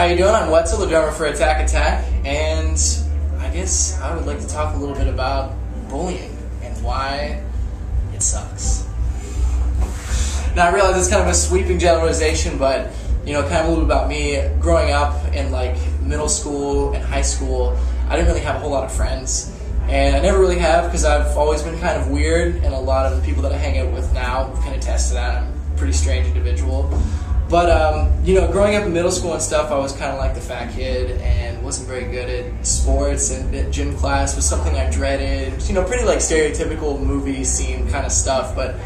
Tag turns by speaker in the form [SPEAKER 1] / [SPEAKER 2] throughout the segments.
[SPEAKER 1] How you doing? I'm Wetzel, the drummer for Attack Attack, and I guess I would like to talk a little bit about bullying and why it sucks. Now I realize it's kind of a sweeping generalization, but kind of a little bit about me. Growing up in like middle school and high school, I didn't really have a whole lot of friends, and I never really have because I've always been kind of weird, and a lot of the people that I hang out with now can attest to that. I'm a pretty strange individual. But, growing up in middle school and stuff, I was kind of like the fat kid and wasn't very good at sports, and gym class was something I dreaded. Pretty like stereotypical movie scene kind of stuff. But,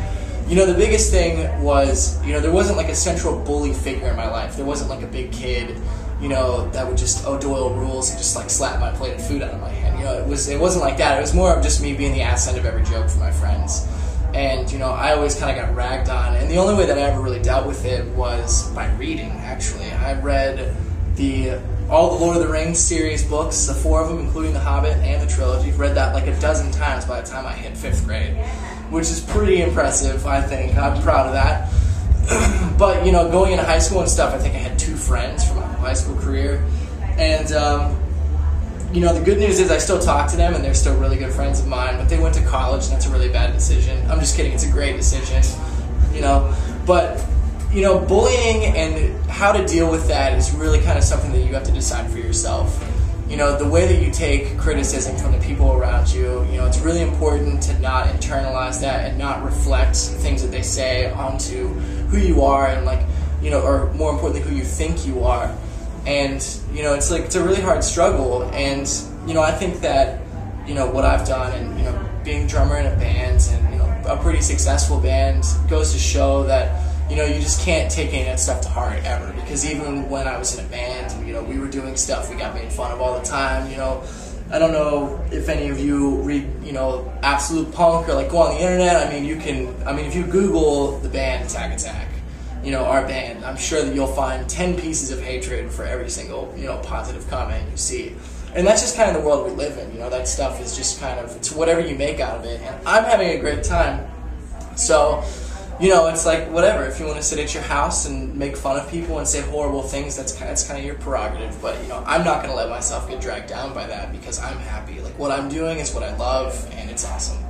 [SPEAKER 1] the biggest thing was, there wasn't like a central bully figure in my life. There wasn't like a big kid, that would just Doyle rules and just like slap my plate of food out of my hand. It wasn't like that. It was more of just me being the ass end of every joke for my friends. And, I always kind of got ragged on. And the only way that I ever really dealt with it was by reading, actually. I read all the Lord of the Rings series books, the 4 of them, including The Hobbit and the trilogy. Read that like a dozen times by the time I hit 5th grade, which is pretty impressive, I think. I'm proud of that. But, going into high school and stuff, I think I had 2 friends from my high school career. And, the good news is I still talk to them, and they're still really good friends of mine, but they went to college, and that's a really bad decision. I'm just kidding, it's a great decision, But, bullying and how to deal with that is really kind of something that you have to decide for yourself. The way that you take criticism from the people around you, it's really important to not internalize that and not reflect things that they say onto who you are and, or more importantly, who you think you are. And, it's a really hard struggle, and, I think that, what I've done and, being a drummer in a band and, a pretty successful band goes to show that, you just can't take any of that stuff to heart ever, because even when I was in a band and, we were doing stuff, we got made fun of all the time, I don't know if any of you read, Absolute Punk or, go on the internet. If you Google the band Attack Attack, our band, I'm sure that you'll find 10 pieces of hatred for every single, positive comment you see. And that's just kind of the world we live in, that stuff is just kind of, it's whatever you make out of it. And I'm having a great time. So, it's like, whatever, if you want to sit at your house and make fun of people and say horrible things, that's kind of your prerogative. But, I'm not going to let myself get dragged down by that, because I'm happy. Like, what I'm doing is what I love, and it's awesome.